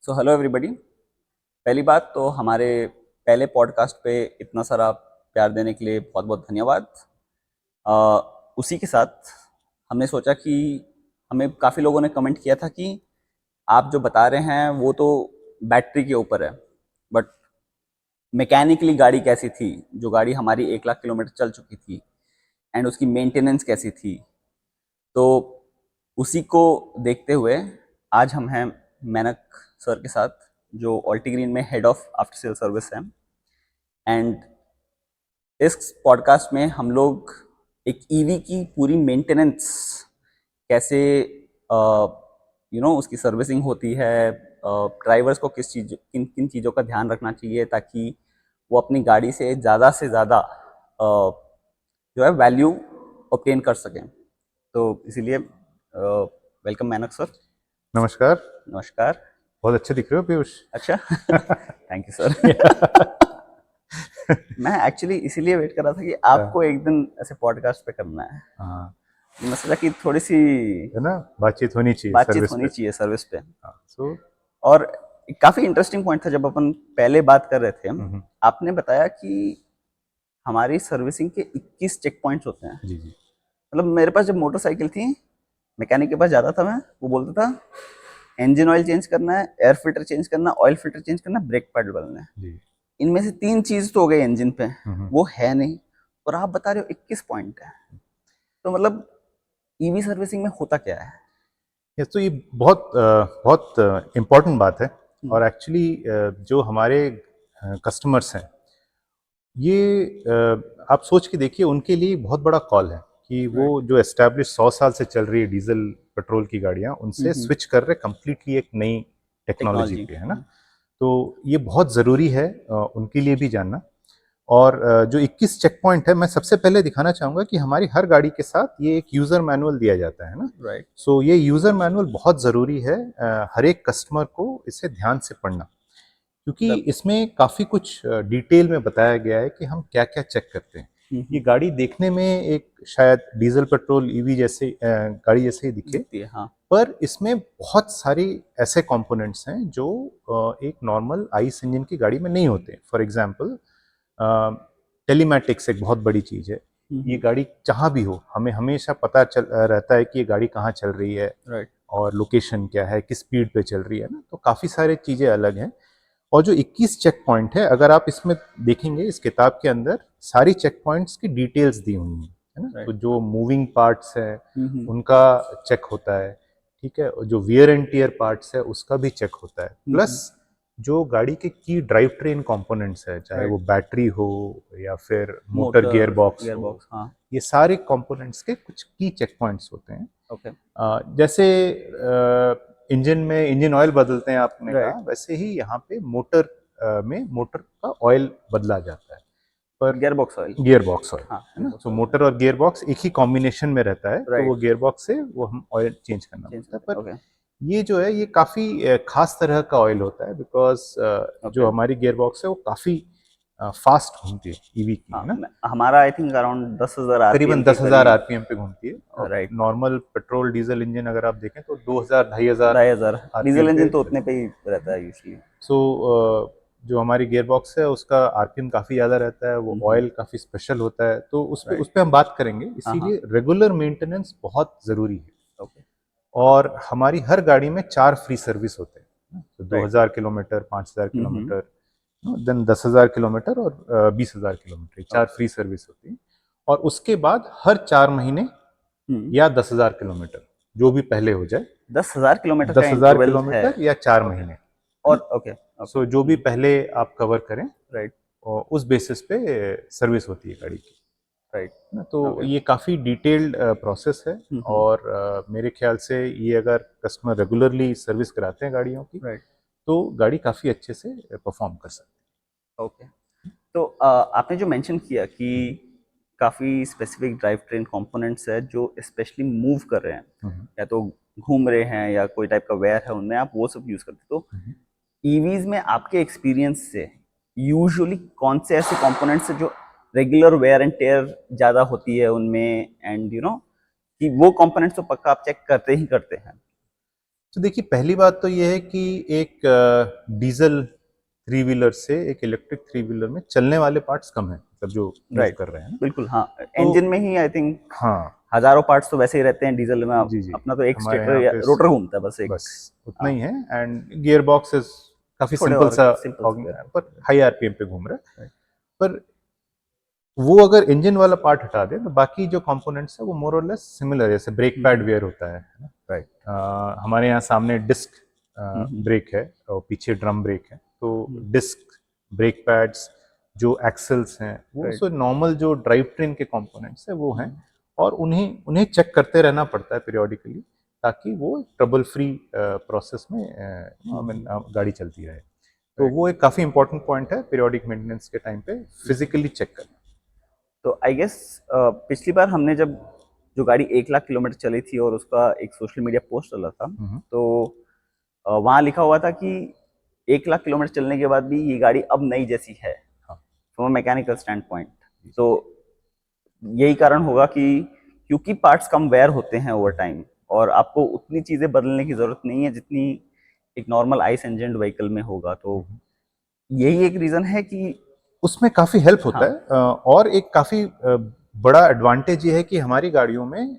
So hello everybody. पहली बात तो हमारे पहले पॉडकास्ट पे इतना सारा प्यार देने के लिए बहुत बहुत धन्यवाद। अ, उसी के साथ हमने सोचा कि हमें काफ़ी लोगों ने कमेंट किया था कि आप जो बता रहे हैं वो तो बैटरी के ऊपर है, बट मैकेनिकली गाड़ी कैसी थी, जो गाड़ी हमारी 1 लाख किलोमीटर चल चुकी थी एंड उसकी मेंटेनेंस कैसी थी। तो उसी को देखते हुए आज हम हैं मेनक सर के साथ, जो ऑल्टीग्रीन में head of after sale service हैं। एंड इस पॉडकास्ट में हम लोग एक ईवी की पूरी मेंटेनेंस कैसे उसकी सर्विसिंग होती है, ड्राइवर्स को किन किन चीज़ों का ध्यान रखना चाहिए ताकि वो अपनी गाड़ी से ज़्यादा जो है वैल्यू ऑब्टेन कर सकें। तो इसीलिए वेलकम मैनक सर। नमस्कार। नमस्कार। बहुत अच्छे दिख रहे हो पीयूष। अच्छा थैंक यू सर। मैं एक्चुअली इसीलिए वेट कर रहा था कि आपको एक दिन ऐसे पॉडकास्ट पे करना है। हाँ, मैं सोचा कि थोड़ी सी है ना, बातचीत होनी चाहिए बातचीत सर्विस होनी पे। चाहिए सर्विस पे। हाँ, सो और काफ़ी इंटरेस्टिंग पॉइंट था जब अपन पहले बात कर रहे थे, आपने बताया कि हमारी सर्विसिंग के 21 चेक पॉइंट्स होते हैं। जी जी मतलब मेरे पास जब मोटरसाइकिल थी, मैकेनिक के पास जाता था मैं, वो बोलता था इंजन ऑयल चेंज करना है, एयर फिल्टर चेंज करना, ऑयल फिल्टर चेंज करना, ब्रेक पैड बदलना है। जी। इनमें से 3 चीज तो हो गई इंजन पे, हम्म। वो है नहीं। और आप बता रहे हो 21 पॉइंट है। तो मतलब ईवी सर्विसिंग में होता क्या है? ये तो ये बहुत इम्पोर्टेंट बात है। हम्म, और एक्चुअली जो हमारे कस्टमर्स हैं, ये आप सोच के देखिए, उनके लिए बहुत बड़ा कॉल है कि वो राइट। जो एस्टैब्लिश 100 साल से चल रही है डीजल पेट्रोल की गाड़ियां, उनसे स्विच कर रहे कम्प्लीटली एक नई टेक्नोलॉजी टेक्नोलॉजी। पे, है ना। तो ये बहुत ज़रूरी है उनके लिए भी जानना। और जो 21 चेक पॉइंट है, मैं सबसे पहले दिखाना चाहूँगा कि हमारी हर गाड़ी के साथ ये एक यूज़र मैनुअल दिया जाता है ना। राइट। सो ये यूज़र मैनुअल बहुत ज़रूरी है, हर एक कस्टमर को इसे ध्यान से पढ़ना, क्योंकि इसमें काफ़ी कुछ डिटेल में बताया गया है कि हम क्या क्या चेक करते हैं। ये गाड़ी देखने में एक शायद डीजल पेट्रोल ईवी जैसे गाड़ी जैसे ही दिखे, दिखती है, हाँ। पर इसमें बहुत सारी ऐसे कंपोनेंट्स हैं जो एक नॉर्मल आईस इंजन की गाड़ी में नहीं होते। फॉर एग्जांपल, टेलीमैटिक्स एक बहुत बड़ी चीज़ है। ये गाड़ी जहाँ भी हो, हमें हमेशा पता चल रहता है कि ये गाड़ी कहाँ चल रही है राइट। और लोकेशन क्या है, किस स्पीड पे चल रही है ना। तो काफ़ी सारी चीज़ें अलग हैं। और जो 21 चेक पॉइंट है, अगर आप इसमें देखेंगे, इस किताब के अंदर सारी चेक पॉइंट्स की डिटेल्स दी हुई हैं, है ना। राइट। तो जो मूविंग पार्ट्स हैं उनका चेक होता है, ठीक है। और जो वियर एंड टियर पार्ट्स है उसका भी चेक होता है। प्लस जो गाड़ी के की ड्राइव ट्रेन कंपोनेंट्स है, चाहे वो राइट। बैटरी हो या फिर motor gear motor box gear हो, बॉक्स, हाँ। ये सारे कंपोनेंट्स के कुछ की चेक पॉइंट्स होते हैं। ओके। जैसे इंजन में इंजन ऑयल बदलते हैं आपने राइट। कहा, वैसे ही यहाँ पे मोटर में मोटर का ऑयल बदला जाता है, पर gear box oil. Gear box oil, हाँ, है गियर ना। बॉक्स तो ऑयल। मोटर और गियर बॉक्स एक ही कॉम्बिनेशन में रहता है, तो वो राइट। गियर बॉक्स से वो हम ऑयल चेंज करना चेंज पड़ता है। करते, पर ओके। ये जो है, ये काफ़ी खास तरह का ऑयल होता है, बिकॉज ओके। जो हमारी गियर बॉक्स है वो काफ़ी फास्ट घूमती है ईवी की, है हाँ, ना। हमारा आई थिंक अराउंड 10,000 आरपीएम करीबन के 10,000 करीब। आरपीएम पे घूमती है। और right. Normal petrol diesel engine अगर आप देखें तो 2,000 2,500 2,500 डीजल आरपीएम पे। इंजन तो उतने पे ही रहता है यूजली। सो जो हमारी गियर बॉक्स है उसका आरपीएम काफ़ी ज़्यादा रहता है, वो ऑयल काफ़ी स्पेशल होता है, तो उस राइट। पे हम बात करेंगे। हाँ, हाँ। इसीलिए रेगुलर मेंटेनेंस बहुत ज़रूरी है। ओके। और हमारी हर गाड़ी में 4 फ्री सर्विस होते हैं, तो right. 2,000 kilometre, 5,000 kilometre, then 10,000 kilometre और 20,000 किलोमीटर, 4 ओके। फ्री सर्विस होती है। और उसके बाद हर 4 महीने या 10,000 किलोमीटर, जो भी पहले हो जाए, 10,000 किलोमीटर का 10,000 इंटरवल है। किलोमीटर या 4 महीने, ओके। है ना। और ओके। ओके। सो जो भी पहले आप कवर करें, राइट। और उस बेसिस पे सर्विस होती है गाड़ी की, राइट। है ना। तो ओके। ये काफ़ी डिटेल्ड प्रोसेस है। और मेरे ख्याल से ये अगर कस्टमर रेगुलरली सर्विस कराते हैं गाड़ियों की, राइट। तो गाड़ी काफ़ी अच्छे से परफॉर्म कर सकती ओके। तो आपने जो मेंशन किया कि है। काफ़ी स्पेसिफिक ड्राइव ट्रेन कंपोनेंट्स है जो स्पेशली मूव कर रहे हैं, हम्म, या तो घूम रहे हैं या कोई टाइप का वेयर है उनमें, आप वो सब यूज़ करते हो। तो हम्म। ईवीज में आपके एक्सपीरियंस से यूजुअली कौन से ऐसे कंपोनेंट्स है जो रेगुलर वेयर एंड टेयर ज़्यादा होती है उनमें, एंड कि वो कंपोनेंट्स तो पक्का आप चेक करते ही करते हैं? तो देखिए, पहली बात तो ये है कि एक डीजल थ्री व्हीलर से एक इलेक्ट्रिक थ्री व्हीलर में चलने वाले पार्ट्स कम हैं, मतलब जो मूव राइट, कर रहे हैं ना। बिल्कुल। हाँ, तो इंजन में ही आई थिंक हाँ, हजारों पार्ट्स तो वैसे ही रहते हैं डीजल में। जी जी, अपना तो एक हमारे स्टेटर यहाँ या पे रोटर घूमता है बस एक। बस उतना हाँ, ही है। एंड गियर बॉक्स इज काफी थोड़े सिंपल और सा, सिंपल से रहते पर हाई आरपीएम पे घूम रहा है। हैं। पर वो अगर इंजन वाला पार्ट हटा दे तो बाकी जो कंपोनेंट्स है वो मोर और लेस सिमिलर है। जैसे ब्रेक पैड वेयर होता है ना। राइट। हमारे यहाँ सामने डिस्क हम्म, ब्रेक है और पीछे ड्रम ब्रेक है। तो हम्म, डिस्क ब्रेक पैड्स, जो एक्सेल्स हैं, वो राइट। सो नॉर्मल जो ड्राइव ट्रेन के कंपोनेंट्स है वो हैं। और उन्हें उन्हें चेक करते रहना पड़ता है पीरियोडिकली, ताकि वो ट्रबल फ्री प्रोसेस में गाड़ी चलती रहे। तो राइट। वो एक काफ़ी इंपॉर्टेंट पॉइंट है पीरियोडिक मेंटेनेंस के टाइम पे फिजिकली चेक करना। तो आई गेस पिछली बार हमने जब जो गाड़ी 1 लाख किलोमीटर चली थी और उसका एक सोशल मीडिया पोस्ट डाला था, हम्म, तो वहाँ लिखा हुआ था कि 1 लाख किलोमीटर चलने के बाद भी ये गाड़ी अब नई जैसी है, हाँ, from a mechanical stand point. तो यही कारण होगा कि क्योंकि पार्ट्स कम वेयर होते हैं ओवर टाइम, और आपको उतनी चीज़ें बदलने की ज़रूरत नहीं है जितनी एक नॉर्मल आइस इंजन व्हीकल में होगा। तो यही एक रीज़न है कि उसमें काफ़ी हेल्प होता हाँ, है। और एक काफ़ी बड़ा एडवांटेज ये है कि हमारी गाड़ियों में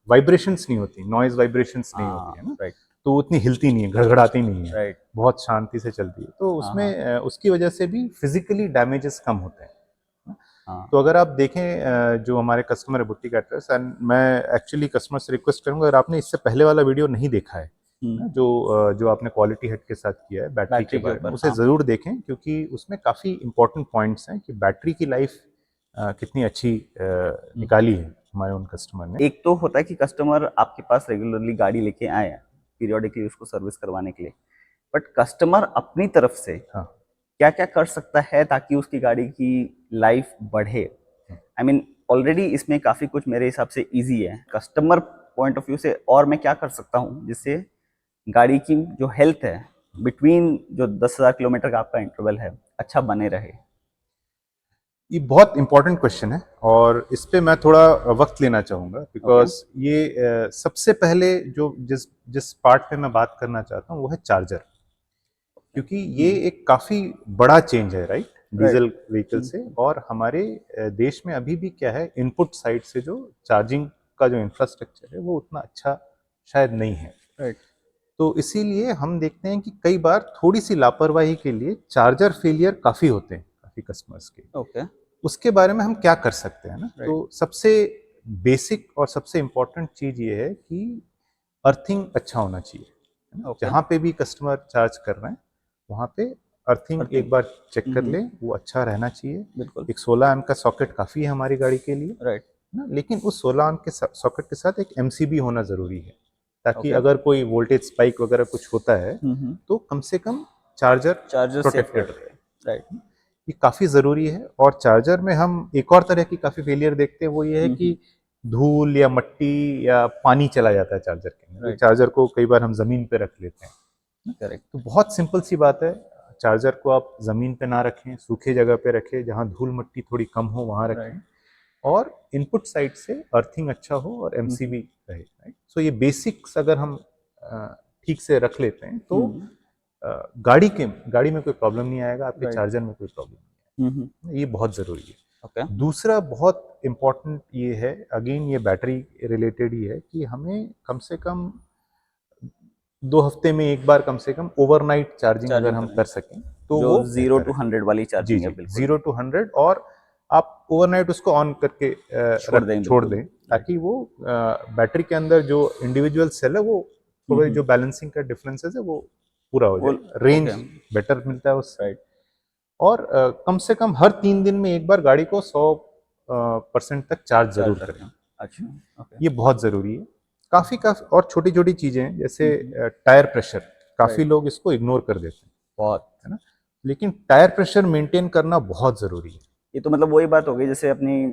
वाइब्रेशंस नहीं होती, नॉइज वाइब्रेशंस नहीं होती है हाँ, ना। राइट, तो उतनी हिलती नहीं है, घड़घड़ाती नहीं है, राइट। बहुत शांति से चलती है। तो हाँ, हाँ, उसमें उसकी वजह से भी फिजिकली डैमेजेस कम होते हैं। हाँ। तो अगर आप देखें जो हमारे कस्टमर है बुटीक एड्रेस, एंड मैं एक्चुअली कस्टमर से रिक्वेस्ट करूंगा, अगर आपने इससे पहले वाला वीडियो नहीं देखा है हम्म, ना, जो आपने क्वालिटी हेड के साथ किया है बैटरी के बैटरी के बारे में, ऊपर, उसे हाँ। ज़रूर देखें, क्योंकि उसमें काफ़ी इंपॉर्टेंट पॉइंट्स हैं कि बैटरी की लाइफ कितनी अच्छी निकाली है हमारे उन कस्टमर ने। एक तो होता है कि कस्टमर आपके पास रेगुलरली गाड़ी लेके आए हैं पीरियोडिकली उसको सर्विस करवाने के लिए, बट कस्टमर अपनी तरफ से हाँ, क्या क्या कर सकता है ताकि उसकी गाड़ी की लाइफ बढ़े। आई मीन ऑलरेडी इसमें काफ़ी कुछ मेरे हिसाब से इजी है। कस्टमर पॉइंट ऑफ व्यू से और मैं क्या कर सकता हूँ जिससे गाड़ी की जो हेल्थ है बिटवीन जो 10,000 किलोमीटर का आपका इंटरवल है अच्छा बने रहे। ये बहुत इंपॉर्टेंट क्वेश्चन है और इस पे मैं थोड़ा वक्त लेना चाहूँगा, ओके। बिकॉज ये सबसे पहले जो जिस जिस पार्ट पे मैं बात करना चाहता हूँ वो है चार्जर। क्योंकि ये एक काफ़ी बड़ा चेंज है, राइट, राइट। डीजल व्हीकल से। और हमारे देश में अभी भी क्या है, इनपुट साइड से जो चार्जिंग का जो इंफ्रास्ट्रक्चर है वो उतना अच्छा शायद नहीं है। राइट। तो इसीलिए हम देखते हैं कि कई बार थोड़ी सी लापरवाही के लिए चार्जर फेलियर काफ़ी होते हैं काफ़ी कस्टमर्स के। ओके। उसके बारे में हम क्या कर सकते हैं ना, राइट। तो सबसे बेसिक और सबसे इम्पोर्टेंट चीज़ ये है कि अर्थिंग अच्छा होना चाहिए, है ना? ओके। जहाँ पे भी कस्टमर चार्ज कर रहे हैं वहाँ पे अर्थिंग एक अर्थिंग। बार चेक कर ले, वो अच्छा रहना चाहिए। बिल्कुल। एक 16 एम का सॉकेट काफ़ी है हमारी गाड़ी के लिए राइट। ना, लेकिन उस 16 एम के सॉकेट के साथ एक एमसीबी होना ज़रूरी है, ताकि ओके। अगर कोई वोल्टेज स्पाइक वगैरह कुछ होता है हम्म। तो कम से कम चार्जर चार्जर सेफ प्रोटेक्टेड रहे। रहे। राइट। ये काफ़ी ज़रूरी है। और चार्जर में हम एक और तरह की काफ़ी फेलियर देखते हैं, वो ये है कि धूल या मट्टी या पानी चला जाता है चार्जर के अंदर। ये राइट। चार्जर को कई बार हम ज़मीन पे रख लेते हैं। करेक्ट। तो बहुत सिंपल सी बात है, चार्जर को आप ज़मीन पे ना रखें, सूखे जगह पे रखें, जहाँ धूल मट्टी थोड़ी कम हो वहाँ राइट। रखें। और इनपुट साइड से अर्थिंग अच्छा हो और एमसीबी रहे, राइट। सो ये बेसिक्स अगर हम ठीक से रख लेते हैं तो गाड़ी में कोई प्रॉब्लम नहीं आएगा, आपके राइट। चार्जर में कोई प्रॉब्लम नहीं आएगा। ये बहुत ज़रूरी है। ओके। दूसरा बहुत इम्पोर्टेंट ये है, अगेन ये बैटरी रिलेटेड ही है, कि हमें कम से कम 2 हफ्ते में एक बार कम से कम ओवरनाइट चार्जिंग अगर चार्जिंग हम करना कर है सकें तो जो वो 0 to 100 वाली जी चार्जिंग है, जी, बिल्कुल। 0 to 100। और आप ओवरनाइट उसको ऑन करके छोड़ दें, छोड़ बिल्कुल। दें, राइट। ताकि वो बैटरी के अंदर जो इंडिविजुअल सेल है वो थोड़े जो बैलेंसिंग का डिफरेंसेस है वो पूरा हो वो। जाए, रेंज ओके। बेटर मिलता है उससे। राइट। और कम से कम हर 3 दिन में एक बार गाड़ी को 100% तक चार्ज चार्ज जरूर करें। रखना। अच्छा। ओके। ये बहुत ज़रूरी है। काफ़ी काफ़ी और छोटी छोटी चीज़ें हैं, जैसे हम्म। टायर प्रेशर, काफ़ी राइट। लोग इसको इग्नोर कर देते हैं, बहुत। है ना। लेकिन टायर प्रेशर मेंटेन करना बहुत ज़रूरी है। ये तो मतलब वही बात हो गई जैसे अपनी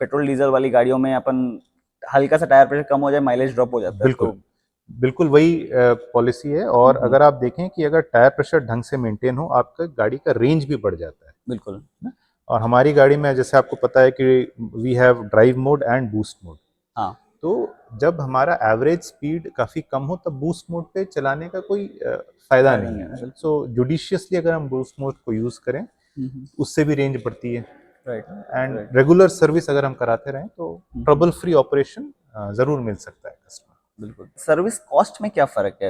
पेट्रोल डीजल वाली गाड़ियों में अपन हल्का सा टायर प्रेशर कम हो जाए माइलेज ड्रॉप हो जाता है, बिल्कुल, तो बिल्कुल वही पॉलिसी है। और अगर आप देखें कि अगर टायर प्रेशर ढंग से मेंटेन हो, आपका गाड़ी का रेंज भी बढ़ जाता है बिल्कुल। ना। और हमारी गाड़ी में जैसे आपको पता है कि we have drive mode and boost mode. हाँ। तो जब हमारा एवरेज स्पीड काफ़ी कम हो तब बूस्ट मोड पे चलाने का कोई फ़ायदा नहीं है। सो जुडिशियसली अगर हम बूस्ट मोड को यूज़ करें उससे भी रेंज बढ़ती है। राइट। एंड रेगुलर सर्विस अगर हम कराते रहें तो ट्रबल फ्री ऑपरेशन ज़रूर मिल सकता है कस्टमर। बिल्कुल। सर्विस कॉस्ट में क्या फ़र्क है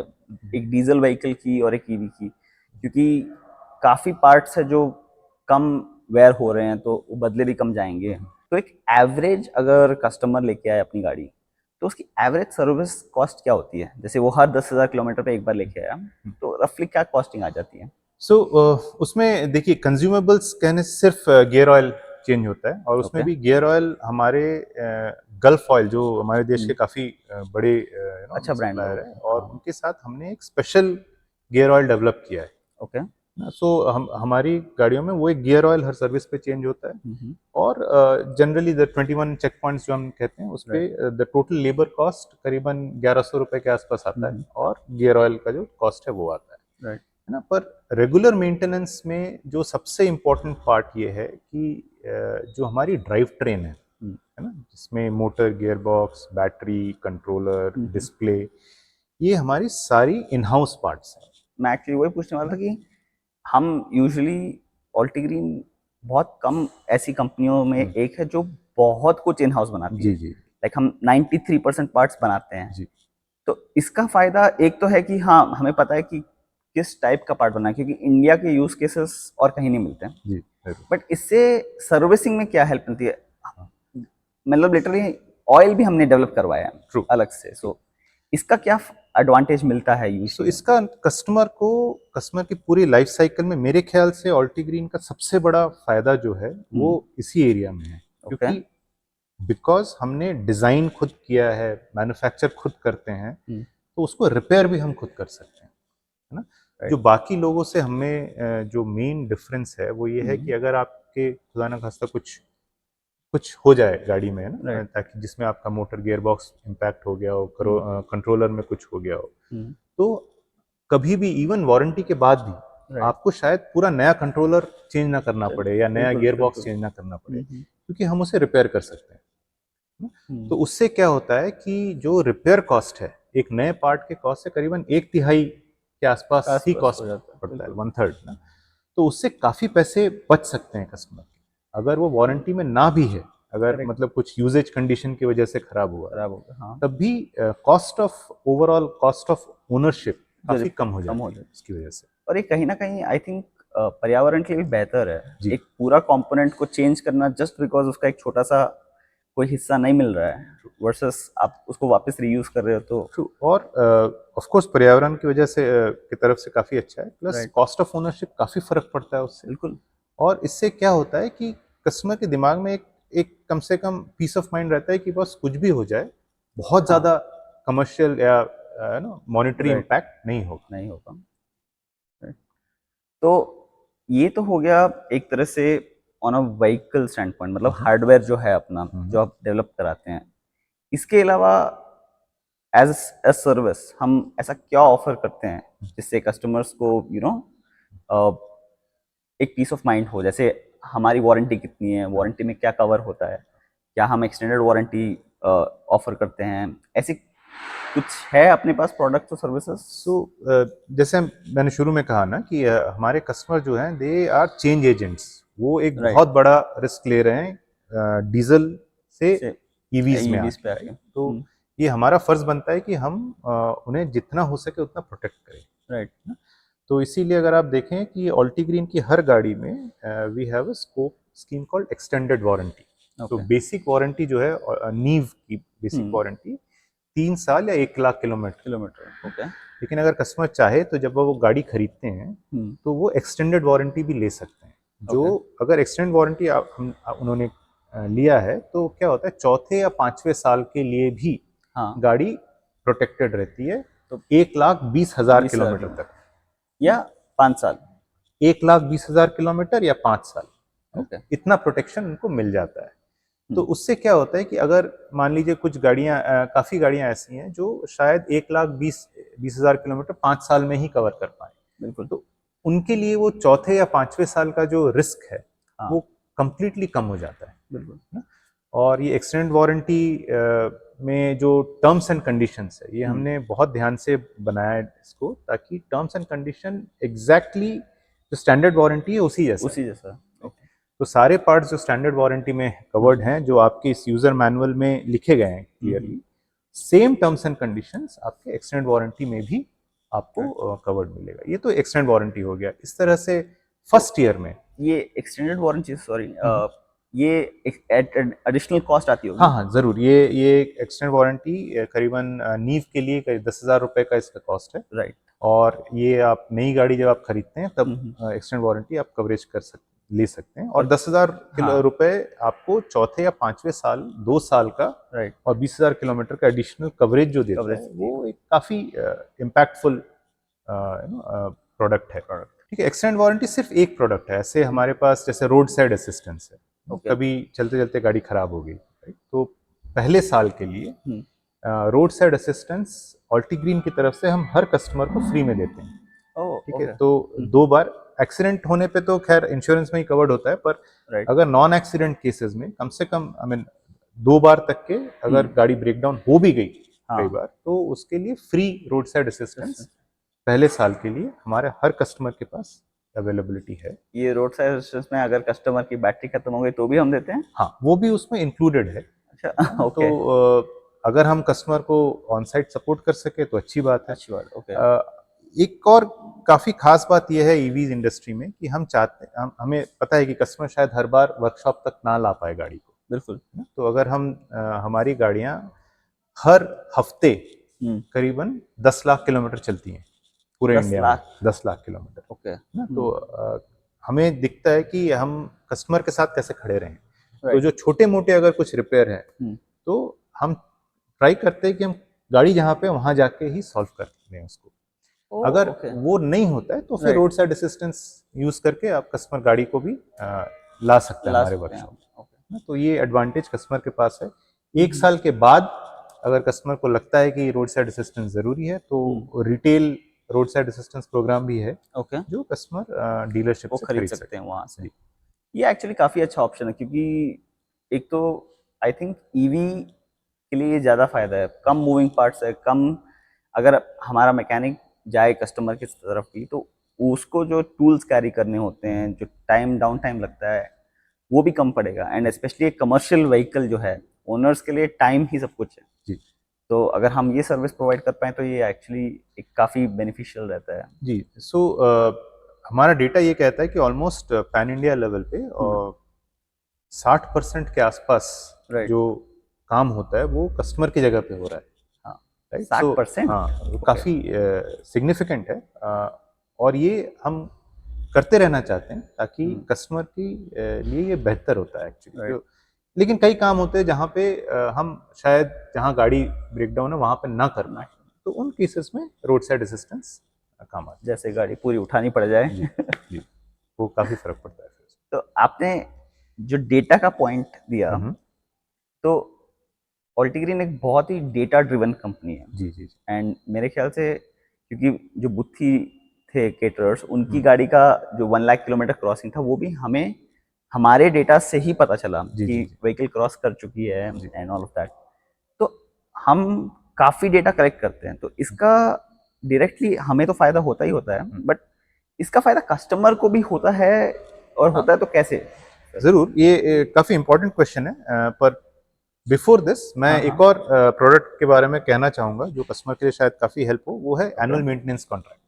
एक डीजल व्हीकल की और एक ईवी की? क्योंकि काफ़ी पार्ट्स है जो कम वेयर हो रहे हैं तो वो बदले भी कम जाएंगे। तो एक एवरेज अगर कस्टमर लेके आए अपनी गाड़ी तो उसकी एवरेज सर्विस कॉस्ट क्या होती है? जैसे वो हर 10,000 किलोमीटर पे एक बार लेके आया तो रफली क्या कॉस्टिंग आ जाती है? सो उसमें देखिए कंज्यूमेबल्स कहने से सिर्फ गियर ऑयल चेंज होता है और उसमें Okay. भी गियर ऑयल हमारे गल्फ ऑयल जो हमारे देश के काफ़ी बड़े अच्छा ब्रांड सप्लायर है। है और उनके साथ हमने एक स्पेशल गियर ऑयल डेवलप किया है। ओके। सो हम हमारी गाड़ियों में वो एक गियर ऑयल हर सर्विस पे चेंज होता है और जनरली द 21 चेक पॉइंट्स जो हम कहते हैं उस पे द टोटल लेबर कॉस्ट करीबन 1100 रुपए के आसपास आता है और गियर ऑयल का जो कॉस्ट है वो आता है। राइट। है ना। पर रेगुलर मेंटेनेंस में जो सबसे इम्पोर्टेंट पार्ट ये है कि जो हमारी ड्राइव ट्रेन है ना, जिसमें motor, gear box, battery, controller, display, ये हमारी सारी इन हाउस पार्ट्स हैं। मैं एक्चुअली वही पूछने वाला था कि हम यूजुअली ऑल्टीग्रीन बहुत कम ऐसी कंपनियों में एक है जो बहुत कुछ इन हाउस बनाती जी है। जी लाइक हम 93% पार्ट्स बनाते हैं। जी तो इसका फायदा एक तो है कि हाँ हमें पता है कि किस टाइप का पार्ट बनना है क्योंकि इंडिया के यूज केसेस और कहीं नहीं मिलते हैं। जी जरूर। बट इससे सर्विसिंग में क्या हेल्प मिलती है? मतलब लिटरली ऑयल भी हमने डेवलप करवाया है ट्रू। अलग से। सो इसका क्या एडवांटेज मिलता है यूज? सो इसका कस्टमर की पूरी लाइफ साइकिल में मेरे ख्याल से ऑल्टीग्रीन का सबसे बड़ा फायदा जो है वो इसी एरिया में है। ओके। क्योंकि बिकॉज हमने डिजाइन खुद किया है, मैन्युफैक्चर खुद करते हैं, तो उसको रिपेयर भी हम खुद कर सकते हैं, है ना। जो बाकी लोगों से हमें जो मेन डिफरेंस है वो ये है कि अगर आपके खुदा ना खास्ता कुछ कुछ हो जाए गाड़ी में, है ना, ताकि जिसमें आपका मोटर गियर बॉक्स इम्पैक्ट हो गया हो, कंट्रोलर में कुछ हो गया हो, तो कभी भी इवन वारंटी के बाद भी आपको शायद पूरा नया कंट्रोलर चेंज ना करना पड़े या नया गियर बॉक्स चेंज ना करना पड़े, क्योंकि हम उसे रिपेयर कर सकते हैं। तो उससे क्या होता है कि जो रिपेयर कॉस्ट है एक नए पार्ट के कॉस्ट से करीबन 1/3 के आसपास ही कॉस्ट पड़ता है, 1/3 ना। तो उससे काफी पैसे बच सकते हैं कस्टमर। अगर वो वारंटी में ना भी है, अगर मतलब कुछ यूजेज कंडीशन की वजह से खराब हुआ, हाँ। तब भी ओवरऑल कॉस्ट ऑफ ओनरशिप काफी कम हो जाती है इसकी वजह से। और ये कहीं ना कहीं आई थिंक पर्यावरण के लिए भी बेहतर है एक पूरा कंपोनेंट को चेंज करना जस्ट बिकॉज उसका एक छोटा सा कोई हिस्सा नहीं मिल रहा है वर्सेस आप उसको वापस रीयूज कर रहे हो तो। ट्रू। और ऑफ कोर्स पर्यावरण की वजह से की तरफ से काफी अच्छा है, प्लस कॉस्ट ऑफ ओनरशिप काफी फर्क पड़ता है उससे। बिल्कुल। और इससे क्या होता है कि कस्टमर के दिमाग में एक कम से कम पीस ऑफ माइंड रहता है कि बस कुछ भी हो जाए, बहुत ज्यादा कमर्शियल या मॉनिटरी इम्पैक्ट नहीं होगा। तो ये तो हो गया एक तरह से on a vehicle stand point, मतलब हार्डवेयर जो है अपना जो आप डेवलप कराते हैं। इसके अलावा एज ए सर्विस हम ऐसा क्या ऑफर करते हैं जिससे कस्टमर्स को एक पीस ऑफ माइंड हो? जैसे हमारी वारंटी कितनी है, वारंटी में क्या कवर होता है, क्या हम एक्सटेंडेड वारंटी ऑफर करते हैं, ऐसी कुछ है अपने पास प्रोडक्ट और सर्विसेज? सो जैसे मैंने शुरू में कहा ना कि हमारे कस्टमर जो हैं दे आर चेंज एजेंट्स। वो एक बहुत बड़ा रिस्क ले रहे हैं डीजल से ईवीज में आके। तो ये हमारा फर्ज बनता है कि हम उन्हें जितना हो सके उतना प्रोटेक्ट करें। राइट। तो इसीलिए अगर आप देखें कि ऑल्टीग्रीन की हर गाड़ी में we have a scope scheme called extended warranty. तो बेसिक वारंटी जो है नीव की बेसिक वारंटी 3 साल या 1 लाख किलोमीटर। ओके। लेकिन अगर कस्टमर चाहे तो जब वो गाड़ी खरीदते हैं तो वो एक्सटेंडेड वारंटी भी ले सकते हैं। जो अगर एक्सटेंडेड वारंटी उन्होंने लिया है तो क्या होता है, चौथे या 5वें साल के लिए भी गाड़ी प्रोटेक्टेड रहती है। तो 1,20,000 किलोमीटर तक या 5 साल, 1,20,000 किलोमीटर या 5 साल, इतना प्रोटेक्शन उनको मिल जाता है। तो उससे क्या होता है कि अगर मान लीजिए कुछ गाड़ियां काफी गाड़ियां ऐसी हैं जो शायद 1,20,000 किलोमीटर 5 साल में ही कवर कर पाए। बिल्कुल। तो उनके लिए वो चौथे या 5वें साल का जो रिस्क है वो कंप्लीटली कम हो जाता है। बिल्कुल। और ये एक्सटेंडेड वारंटी में जो टर्म्स एंड कंडीशंस है, ये हमने बहुत ध्यान से बनाया है इसको, ताकि टर्म्स एंड कंडीशन एग्जैक्टली जो स्टैंडर्ड वारंटी है उसी जैसा उसी जैसा। ओके। तो सारे पार्ट्स जो स्टैंडर्ड वारंटी में कवर्ड हैं, जो आपके इस यूजर मैनुअल में लिखे गए हैं clearly, same terms and conditions आपके एक्सटेंडेड वारंटी में भी आपको कवर्ड मिलेगा। ये तो एक्सटेंडेड वारंटी हो गया। इस तरह से फर्स्ट ईयर में ये एक्सटेंडेड वारंटी, सॉरी, ये एडिशनल कॉस्ट आती होगी? हाँ हाँ जरूर, ये एक्सटेंडेड वारंटी करीबन नीव के लिए करीब 10,000 रुपए का इसका कॉस्ट है। राइट। और ये आप नई गाड़ी जब आप खरीदते हैं तब एक्सटेंडेड वारंटी आप कवरेज ले सकते हैं। और 10,000 रुपए आपको चौथे या पांचवें साल 2 साल का, राइट, और 20,000 किलोमीटर का एडिशनल कवरेज जो देता है, वो एक काफी इम्पैक्टफुल प्रोडक्ट है। ठीक है, एक्सटेंडेड वारंटी सिर्फ एक प्रोडक्ट है। ऐसे हमारे पास जैसे रोड साइड असिस्टेंस है, कभी चलते चलते गाड़ी खराब हो गई, तो पहले साल के लिए रोड साइड असिस्टेंस ऑल्टीग्रीन की तरफ से हम हर कस्टमर को फ्री में देते हैं। ठीक है, तो 2 बार एक्सीडेंट होने पे तो खैर इंश्योरेंस में ही कवर्ड होता है, पर अगर नॉन एक्सीडेंट केसेस में कम से कम 2 बार तक के अगर गाड़ी ब्रेक डाउन हो भी गई कई बार, तो उसके लिए फ्री रोड साइड असिस्टेंस पहले साल के लिए हमारे हर कस्टमर के पास अवेलेबिलिटी है। ये रोड साइड असिस्टेंस में अगर कस्टमर की बैटरी खत्म हो गई तो भी हम देते हैं? हाँ, वो भी उसमें इंक्लूडेड है। अच्छा, ओके। तो अगर हम कस्टमर को ऑन साइट सपोर्ट कर सके तो अच्छी बात है। अच्छी बात, ओके। एक और काफी खास बात यह है ईवीज इंडस्ट्री में कि हम चाहते हैं, हमें पता है कि कस्टमर शायद हर बार वर्कशॉप तक ना ला पाए गाड़ी को। बिल्कुल। तो अगर हम हमारी गाड़ियां हर हफ्ते करीबन 10 लाख किलोमीटर चलती हैं पूरे इंडिया में, 10 लाख किलोमीटर, ओके। तो हमें दिखता है कि हम कस्टमर के साथ कैसे खड़े रहें। तो जो छोटे मोटे अगर कुछ रिपेयर है तो हम ट्राई करते हैं कि हम गाड़ी जहाँ पे वहां जाके ही सॉल्व कर दें उसको। अगर वो नहीं होता है तो फिर रोड साइड असिस्टेंस यूज करके आप कस्टमर गाड़ी को भी ला सकते हैं हमारे वर्कशॉप। तो ये एडवांटेज कस्टमर के पास है। 1 साल के बाद अगर कस्टमर को लगता है कि रोड साइड असिस्टेंस जरूरी है तो retail road side assistance programme भी है, जो कस्टमर डीलरशिप से खरीद सकते हैं वहां से। ये एक्चुअली काफी अच्छा ऑप्शन है, क्योंकि एक तो आई थिंक ईवी के लिए ज़्यादा फायदा है, कम मूविंग पार्ट्स है, कम अगर हमारा मैकेनिक जाए कस्टमर की तरफ भी तो उसको जो टूल्स कैरी करने होते हैं, जो डाउन टाइम लगता है, वो भी कम पड़ेगा। एंड स्पेशली एक कमर्शियल व्हीकल जो है, ओनर्स के लिए टाइम ही सब कुछ है जी। तो अगर हम ये सर्विस प्रोवाइड कर पाए तो ये एक्चुअली एक काफ़ी बेनिफिशियल रहता है जी। सो हमारा डेटा ये कहता है कि ऑलमोस्ट पैन इंडिया लेवल पे 60% के आसपास जो काम होता है वो कस्टमर की जगह पे हो रहा है। 60%? हाँ, काफ़ी सिग्निफिकेंट है। और ये हम करते रहना चाहते हैं ताकि कस्टमर की लिए ये बेहतर होता है एक्चुअली। लेकिन कई काम होते हैं जहाँ पे हम शायद जहाँ गाड़ी ब्रेकडाउन है वहाँ पे ना कर पाए, तो उन केसेस में रोड साइड असिस्टेंस काम आता है। जैसे गाड़ी पूरी उठानी पड़ जाए जी, वो काफ़ी फर्क पड़ता है। तो आपने जो डेटा का पॉइंट दिया, तो ऑल्टीग्रीन एक बहुत ही डेटा ड्रिवन कंपनी है। जी जी। एंड मेरे ख्याल से क्योंकि जो बुत्थी थे केटरर्स, उनकी गाड़ी का जो 1 लाख किलोमीटर क्रॉसिंग था वो भी हमें हमारे डेटा से ही पता चला कि व्हीकल क्रॉस कर चुकी है एंड ऑल ऑफ दैट। तो हम काफ़ी डेटा कलेक्ट करते हैं, तो इसका डायरेक्टली हमें तो फ़ायदा होता ही होता है, बट इसका फ़ायदा कस्टमर को भी होता है, और होता है तो कैसे? ज़रूर, ये काफ़ी इंपॉर्टेंट क्वेश्चन है। पर बिफोर दिस मैं एक और प्रोडक्ट के बारे में कहना चाहूँगा जो कस्टमर के लिए शायद काफ़ी हेल्प हो, वो है एनुअल मेंटेनेंस कॉन्ट्रैक्ट।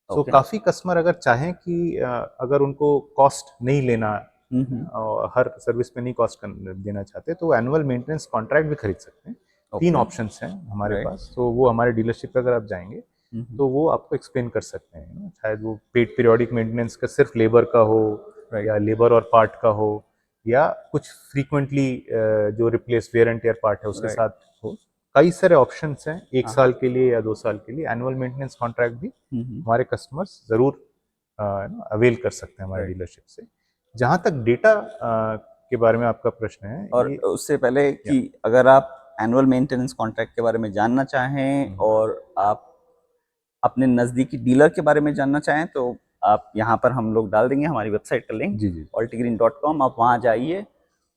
सो काफ़ी कस्टमर अगर चाहें कि अगर उनको कॉस्ट नहीं लेना और हर सर्विस पे नहीं कॉस्ट देना चाहते, तो एनुअल मेंटेनेंस कॉन्ट्रैक्ट भी खरीद सकते हैं। 3 ऑप्शंस हैं हमारे पास, तो वो हमारे डीलरशिप पे अगर आप जाएंगे तो वो आपको एक्सप्लेन कर सकते हैं। शायद वो पेड पीरियोडिक मेंटेनेंस का सिर्फ लेबर का हो, या लेबर और पार्ट का हो, या कुछ फ्रीक्वेंटली जो replace wear and tear part है उसके साथ हो। कई सारे ऑप्शंस हैं, 1 साल के लिए या 2 साल के लिए। एनुअल मेंटेनेंस कॉन्ट्रैक्ट भी हमारे कस्टमर्स जरूर अवेल कर सकते हैं हमारे डीलरशिप से। जहां तक डेटा के बारे में आपका प्रश्न है, और उससे पहले कि अगर आप एनुअल मेंटेनेंस कॉन्ट्रैक्ट के बारे में जानना चाहें और आप अपने नज़दीकी डीलर के बारे में जानना चाहें, तो आप यहाँ पर हम लोग डाल देंगे हमारी वेबसाइट का लिंक, altigreen.com। आप वहाँ जाइए,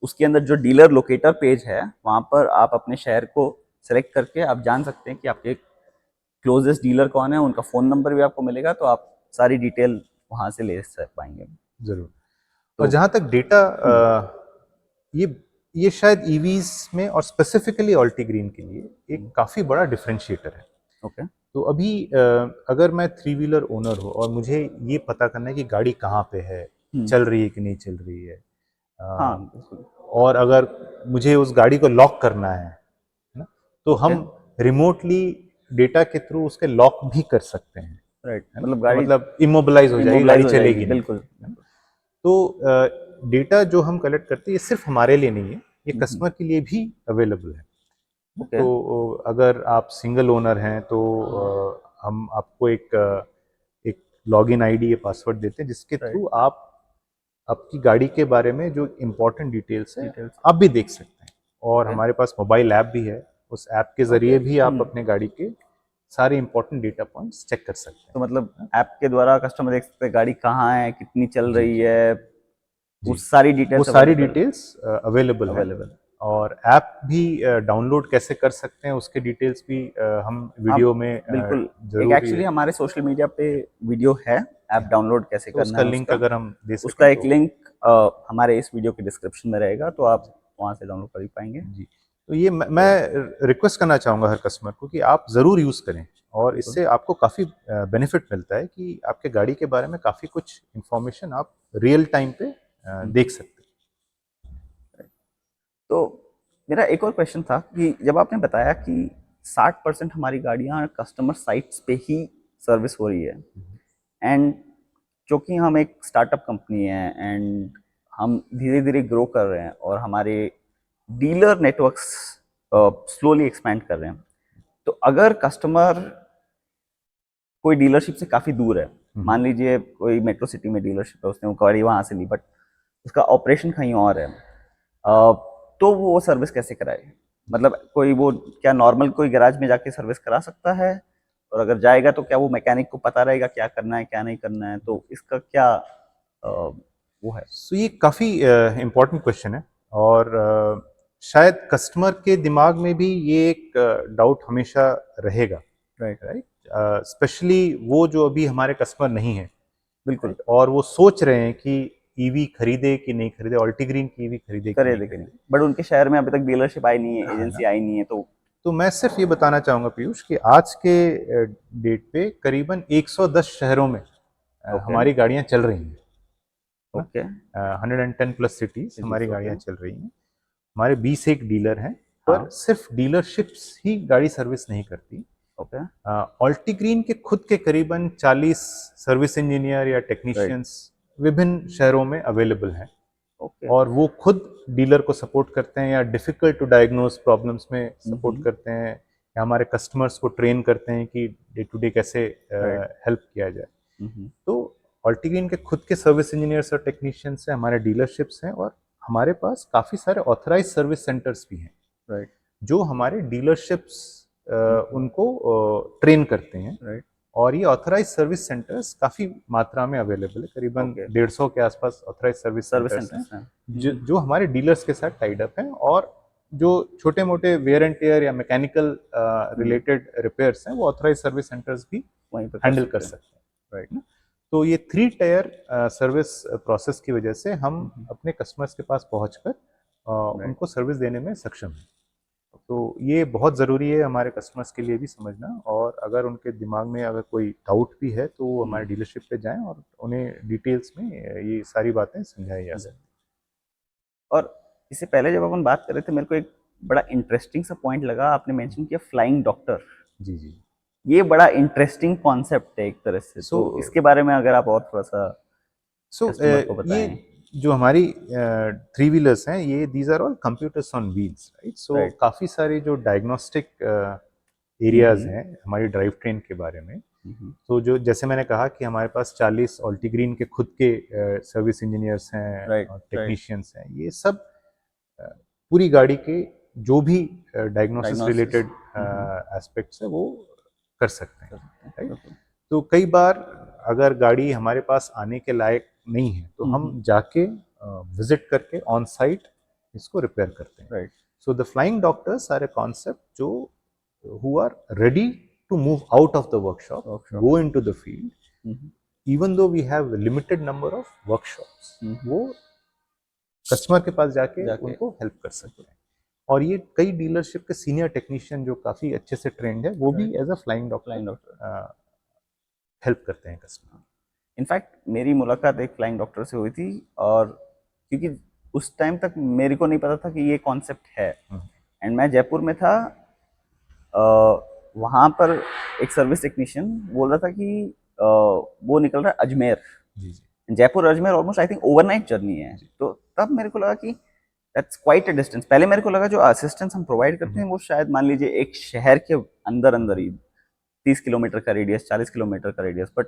उसके अंदर जो डीलर लोकेटर पेज है वहाँ पर आप अपने शहर को सेलेक्ट करके आप जान सकते हैं कि आपके क्लोजेस्ट डीलर कौन है, उनका फ़ोन नंबर भी आपको मिलेगा, तो आप सारी डिटेल वहाँ से ले पाएंगे। जरूर। और तो जहाँ तक डेटा, ये शायद ईवीज में और स्पेसिफिकली ऑल्टीग्रीन के लिए एक काफ़ी बड़ा डिफरेंशिएटर है। ओके। तो अभी अगर मैं थ्री व्हीलर ओनर हूँ और मुझे ये पता करना है कि गाड़ी कहाँ पे है, चल रही है कि नहीं चल रही है, हाँ, अ, बिल्कुल। और अगर मुझे उस गाड़ी को लॉक करना है ना, तो ओके। हम रिमोटली डेटा के थ्रू उसके लॉक भी कर सकते हैं, राइट, है ना? मतलब तो गाड़ी मतलब इमोबिलाइज हो जाएगी, गाड़ी इमोबिलाइज हो जाएगी, चलेगी नहीं, बिल्कुल। है ना? तो डेटा जो हम कलेक्ट करते हैं ये सिर्फ हमारे लिए नहीं है, ये हम्म। कस्टमर के लिए भी अवेलेबल है। ओके। तो अगर आप सिंगल ओनर हैं तो हम आपको एक लॉगिन आईडी या पासवर्ड देते हैं जिसके राइट। थ्रू आप आपकी गाड़ी के बारे में जो इम्पोर्टेंट डिटेल्स है डिटेल्स। आप भी देख सकते हैं। और ओके। हमारे पास मोबाइल ऐप भी है, उस ऐप के ओके। जरिए भी आप अपने गाड़ी के सारे इंपॉर्टेंट डेटा पॉइंट्स चेक कर सकते तो हैं। मतलब ऐप के द्वारा कस्टमर देख सकते हैं गाड़ी कहाँ है, कितनी चल जी रही जी है, वो जी। सारी वो डिटेल्स सारी अवेलेबल डिटेल्स अवेलेबल है। अवेलेबल और ऐप भी डाउनलोड कैसे कर सकते हैं उसके डिटेल्स भी हम आप वीडियो में बिल्कुल, एक जरूर एक्चुअली हमारे सोशल मीडिया पे वीडियो है, ऐप डाउनलोड कैसे तो करना उसका है लिंक उसका। अगर हम दे उसका सकें एक तो। लिंक हमारे इस वीडियो के डिस्क्रिप्शन में रहेगा, तो आप वहाँ से डाउनलोड कर ही पाएंगे। जी। तो ये तो मैं रिक्वेस्ट करना चाहूँगा हर कस्टमर को कि आप ज़रूर यूज़ करें, और बिल्कुल। इससे आपको काफ़ी बेनिफिट मिलता है कि आपके गाड़ी के बारे में काफ़ी कुछ इन्फॉर्मेशन आप रियल टाइम पे देख सकते हैं। तो मेरा एक और क्वेश्चन था कि जब आपने बताया कि 60% हमारी गाड़ियाँ कस्टमर साइट्स पे ही सर्विस हो रही है, एंड क्योंकि हम एक स्टार्टअप कंपनी है एंड हम धीरे धीरे ग्रो कर रहे हैं और हमारे डीलर नेटवर्क्स स्लोली एक्सपैंड कर रहे हैं, तो अगर कस्टमर कोई डीलरशिप से काफ़ी दूर है, मान लीजिए कोई मेट्रो सिटी में डीलरशिप है, उसने वो गाड़ी वहाँ से ली बट उसका ऑपरेशन कहीं और है, तो वो सर्विस कैसे कराए? मतलब कोई वो क्या नॉर्मल कोई गैराज में जाके सर्विस करा सकता है? और अगर जाएगा तो क्या वो मैकेनिक को पता रहेगा क्या करना है क्या नहीं करना है? तो इसका क्या वो है? सो ये काफ़ी इम्पोर्टेंट क्वेश्चन है, और शायद कस्टमर के दिमाग में भी ये एक डाउट हमेशा रहेगा, राइट। राइट? स्पेशली वो जो अभी हमारे कस्टमर नहीं है, बिल्कुल। राइट? और वो सोच रहे हैं कि ईवी खरीदे कि नहीं खरीदे, ऑल्टीग्रीन की ईवी खरीदे कि करे नहीं लेकिन खरीदे, बट उनके शहर में अभी तक डीलरशिप आई नहीं है, है एजेंसी ना? आई नहीं है, तो तो मैं सिर्फ ये बताना चाहूँगा पीयूष कि आज के डेट पे करीबन 110 शहरों में ओके। हमारी गाड़ियाँ चल रही हैं, है ओके। ना? 110 प्लस सिटीज हमारी ओके। गाड़ियाँ चल रही हैं। हमारे 20 एक डीलर हैं, पर हाँ। सिर्फ डीलरशिप्स ही गाड़ी सर्विस नहीं करती। ओके। ऑल्टीग्रीन के खुद के करीबन 40 सर्विस इंजीनियर या राइट। टेक्नीशियंस विभिन्न शहरों में अवेलेबल हैं, ओके। और वो खुद डीलर को सपोर्ट करते हैं या डिफ़िकल्ट टू डायग्नोस प्रॉब्लम्स में सपोर्ट हम्म। करते हैं, या हमारे कस्टमर्स को ट्रेन करते हैं कि डे टू डे कैसे राइट। हेल्प किया जाए। हम्म। तो ऑल्टीग्रीन के खुद के सर्विस इंजीनियर्स और टेक्नीशियंस हैं, हमारे डीलरशिप्स हैं, और हमारे पास काफ़ी सारे ऑथराइज सर्विस सेंटर्स भी हैं राइट। जो हमारे डीलरशिप्स उनको ट्रेन करते हैं। राइट। और ये ऑथराइज सर्विस सेंटर्स काफ़ी मात्रा में अवेलेबल है, करीबन ओके। 150 के आसपास ऑथराइज सर्विस सर्विस सेंटर्स हैं सेंटर्स हैं। जो हमारे डीलर्स के साथ टाइड अप हैं, और जो छोटे मोटे वेयर एंड टेयर या मैकेनिकल रिलेटेड रिपेयर्स हैं वो ऑथराइज सर्विस सेंटर्स भी वहीं पे हैंडल कर हैं। सकते हैं, राइट। है ना? तो ये 3 टायर सर्विस प्रोसेस की वजह से हम अपने कस्टमर्स के पास पहुंचकर राइट। उनको सर्विस देने में सक्षम हैं। तो ये बहुत ज़रूरी है हमारे कस्टमर्स के लिए भी समझना, और अगर उनके दिमाग में अगर कोई डाउट भी है तो वो हमारे डीलरशिप पे जाएं और उन्हें डिटेल्स में ये सारी बातें समझाई जा सकती और इससे पहले जब अपन बात कर रहे थे, मेरे को एक बड़ा इंटरेस्टिंग सा पॉइंट लगा, आपने मेंशन किया फ्लाइंग डॉक्टर। हैं। जी जी। ये बड़ा इंटरेस्टिंग कॉन्सेप्ट है एक तरह से, सो तो इसके बारे में अगर आप और थोड़ा सा सो कस्टमर को ये बताएं। जो हमारी थ्री व्हीलर्स हैं, ये these are all computers on wheels, right? So right. काफ़ी सारे जो डायग्नोस्टिक एरियाज हैं हमारी ड्राइव ट्रेन के बारे में। तो जो जैसे मैंने कहा कि हमारे पास 40 ऑल्टीग्रीन के खुद के सर्विस इंजीनियर्स हैं राइट। और राइट। टेक्नीशियंस हैं, ये सब पूरी गाड़ी के जो भी डायग्नोसिस डायग्नोसिस रिलेटेड एस्पेक्ट्स है वो कर सकते हैं, कर सकते हैं। राइट? बिल्कुल। तो कई बार अगर गाड़ी हमारे पास आने के लायक नहीं है तो हम जाके विजिट करके ऑन साइट इसको रिपेयर करते हैं। Right. So the flying doctors are a concept जो who are ready to move out of the workshop, go into the field, even though we have a limited number of workshops, वो customer के पास जाके उनको help कर सकते हैं। और ये कई डीलरशिप के सीनियर टेक्नीशियन जो काफी अच्छे से ट्रेंड है, वो भी as a flying doctor help करते हैं कस्टमर। इनफैक्ट मेरी मुलाकात एक फ्लाइंग डॉक्टर से हुई थी, और क्योंकि उस टाइम तक मेरे को नहीं पता था कि ये कॉन्सेप्ट है, एंड मैं जयपुर में था, वहाँ पर एक सर्विस टेक्नीशियन बोल रहा था कि वो निकल रहा है अजमेर। जी जी, Jaipur Ajmer almost I think overnight journey है। तो तब मेरे को लगा कि दैट्स क्वाइट अ डिस्टेंस। पहले मेरे को लगा जो असिस्टेंस हम प्रोवाइड करते हैं वो शायद मान लीजिए एक शहर के अंदर अंदर ही 30 किलोमीटर का रेडियस, 40 किलोमीटर का रेडियस, बट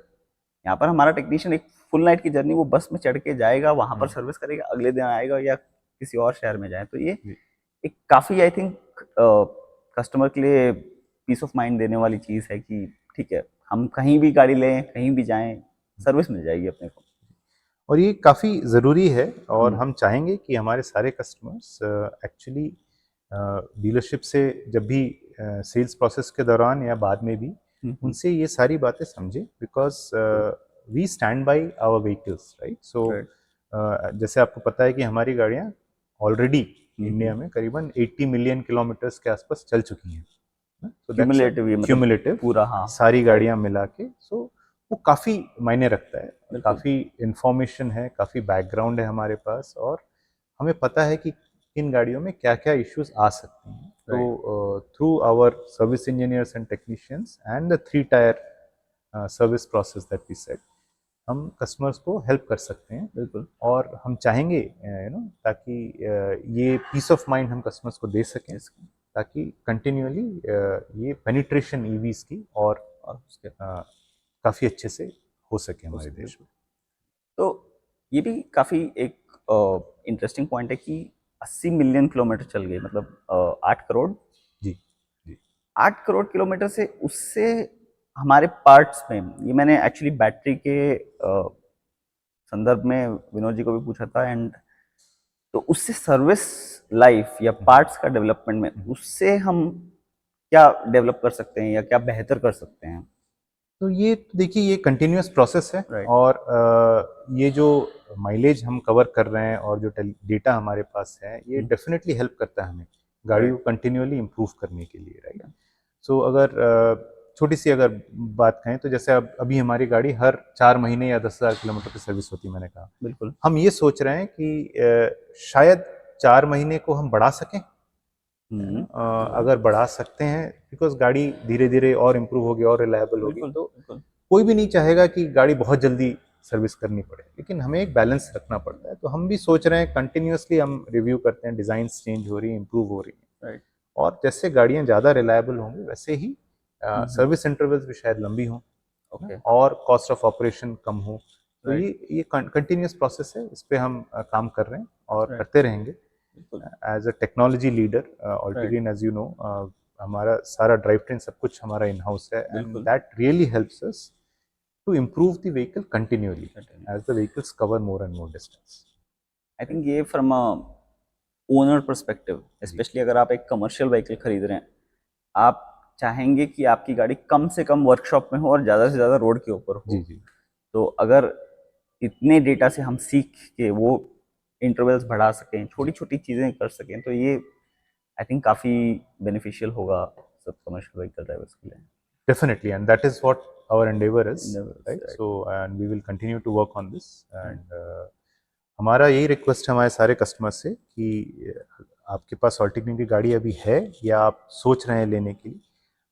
यहाँ पर हमारा टेक्नीशियन एक फुल नाइट की जर्नी वो बस में चढ़ के जाएगा, वहाँ पर सर्विस करेगा, अगले दिन आएगा या किसी और शहर में जाए। तो ये एक काफ़ी आई थिंक कस्टमर के लिए पीस ऑफ माइंड देने वाली चीज़ है कि ठीक है, हम कहीं भी गाड़ी लें, कहीं भी जाएं, सर्विस मिल जाएगी अपने को। और ये काफ़ी ज़रूरी है, और हम चाहेंगे कि हमारे सारे कस्टमर्स एक्चुअली डीलरशिप से जब भी सेल्स प्रोसेस के दौरान या बाद में भी उनसे ये सारी बातें समझें, because we stand by our vehicles, right. So जैसे आपको पता है कि हमारी गाड़ियाँ ऑलरेडी इंडिया में करीबन 80 मिलियन किलोमीटर्स के आसपास चल चुकी हैं। क्यूमुलेटिव पूरा, हाँ, सारी गाड़ियाँ मिला के। सो वो काफ़ी मायने रखता है, काफ़ी इंफॉर्मेशन है, काफ़ी बैकग्राउंड है हमारे पास, और हमें पता है कि इन गाड़ियों में क्या क्या इश्यूज आ सकते हैं। तो through our service engineers and technicians and the 3 tier service process that we set, हम कस्टमर्स को हेल्प कर सकते हैं। बिल्कुल। और हम चाहेंगे ताकि ये पीस ऑफ माइंड हम कस्टमर्स को दे सकें, ताकि कंटिन्यूअली ये पेनिट्रेशन ईवीज की और उसके काफ़ी अच्छे से हो सके हमारे देश में। तो ये भी काफ़ी एक इंटरेस्टिंग पॉइंट है कि 80 मिलियन किलोमीटर चल गए, मतलब 8 करोड़। जी जी, 8 करोड़ किलोमीटर से उससे हमारे पार्ट्स में, ये मैंने एक्चुअली बैटरी के संदर्भ में विनोद जी को भी पूछा था, एंड तो उससे सर्विस लाइफ या पार्ट्स का डेवलपमेंट में उससे हम क्या डेवलप कर सकते हैं या क्या बेहतर कर सकते हैं? तो ये देखिए, ये कंटिन्यूस प्रोसेस है। Right. और ये जो माइलेज हम कवर कर रहे हैं और जो डेटा हमारे पास है, ये डेफिनेटली हेल्प करता है हमें गाड़ी को कंटिन्यूअली इम्प्रूव करने के लिए, राइट। सो अगर छोटी सी अगर बात कहें तो जैसे अब अभी हमारी गाड़ी हर 4 महीने या 10,000 किलोमीटर की सर्विस होती है, मैंने कहा। बिल्कुल। हम ये सोच रहे हैं कि शायद 4 महीने को हम बढ़ा सकें। अगर बढ़ा सकते हैं, बिकॉज गाड़ी धीरे धीरे और इम्प्रूव होगी और रिलायबल होगी, तो कोई भी नहीं चाहेगा कि गाड़ी बहुत जल्दी सर्विस करनी पड़े, लेकिन हमें एक बैलेंस रखना पड़ता है। तो हम भी सोच रहे हैं, कंटिन्यूसली हम रिव्यू करते हैं, डिजाइन चेंज हो रही है, इम्प्रूव हो रही है, और जैसे गाड़ियां ज़्यादा रिलायबल होंगी वैसे ही सर्विस इंटरवल्स भी शायद लंबी हों, और कॉस्ट ऑफ ऑपरेशन कम हो। तो ये कंटिन्यूस प्रोसेस है, इस पे हम काम कर रहे हैं और करते रहेंगे। As a technology leader, Altigreen as you know, हमारा सारा ड्राइव ट्रेन सब कुछ हमारा इन हाउस है, and that really helps us to improve the vehicle continuously as the vehicles cover more and more distance. I think ये from a owner perspective, specially अगर आप एक कमर्शियल व्हीकल खरीद रहे हैं, आप चाहेंगे कि आपकी गाड़ी कम से कम वर्कशॉप में हो और ज़्यादा से ज़्यादा रोड के ऊपर हो। जी जी। तो अगर इतने डेटा से हम सीख के वो इंटरवल्स बढ़ा सकें, छोटी छोटी चीज़ें कर सकें, तो ये आई थिंक काफ़ी बेनिफिशियल होगा सब कमर्शियल व्हीकल ड्राइवर्स के लिए। Definitely, and that is what our endeavor is, right? So, and we will continue to work on this, and हमारा यही रिक्वेस्ट है हमारे सारे कस्टमर से कि आपके पास ऑल्टिग्रीन की गाड़ी अभी है या आप सोच रहे हैं लेने के लिए,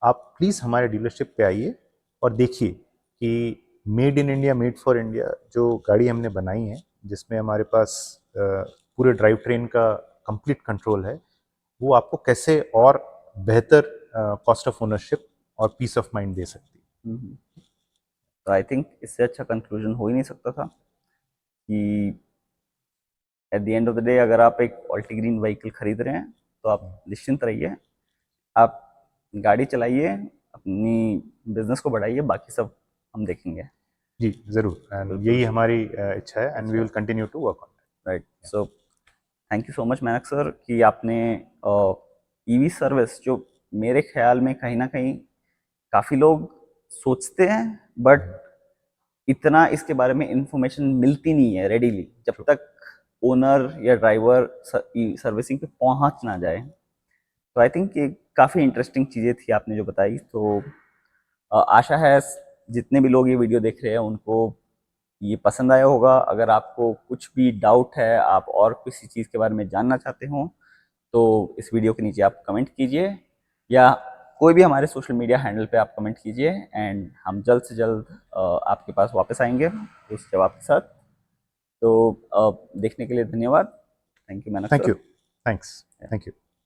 आप प्लीज़ हमारे डीलरशिप पे आइए और देखिए कि made in India, made for India जो गाड़ी हमने बनाई है, जिसमें हमारे पास पूरे ड्राइव ट्रेन का कंप्लीट कंट्रोल है, वो आपको कैसे और बेहतर कॉस्ट ऑफ ओनरशिप और पीस ऑफ माइंड दे सकती है। तो आई थिंक इससे अच्छा कंक्लूजन हो ही नहीं सकता था कि at the end of the day अगर आप एक ऑल्टीग्रीन व्हीकल खरीद रहे हैं तो आप निश्चिंत रहिए, आप गाड़ी चलाइए, अपनी बिजनेस को बढ़ाइए, बाकी सब हम देखेंगे। जी ज़रूर, एंड यही हमारी इच्छा है, and we will continue to work on that. Right. So thank you so much Mainak sir कि आपने ईवी सर्विस जो मेरे ख्याल में कहीं ना कहीं काफ़ी लोग सोचते हैं, बट इतना इसके बारे में इंफॉर्मेशन मिलती नहीं है रेडीली, जब तक ओनर या ड्राइवर सर्विसिंग पे पहुंच ना जाए। तो आई थिंक ये काफ़ी इंटरेस्टिंग चीज़ें थी आपने जो बताई। तो आशा है जितने भी लोग ये वीडियो देख रहे हैं उनको ये पसंद आया होगा। अगर आपको कुछ भी डाउट है, आप और किसी चीज़ के बारे में जानना चाहते हो, तो इस वीडियो के नीचे आप कमेंट कीजिए, या कोई भी हमारे सोशल मीडिया हैंडल पे आप कमेंट कीजिए, एंड हम जल्द से जल्द आपके पास वापस आएंगे उस जवाब के साथ। तो देखने के लिए धन्यवाद। Thank you thank मैनक you, thanks, sir. Thank you.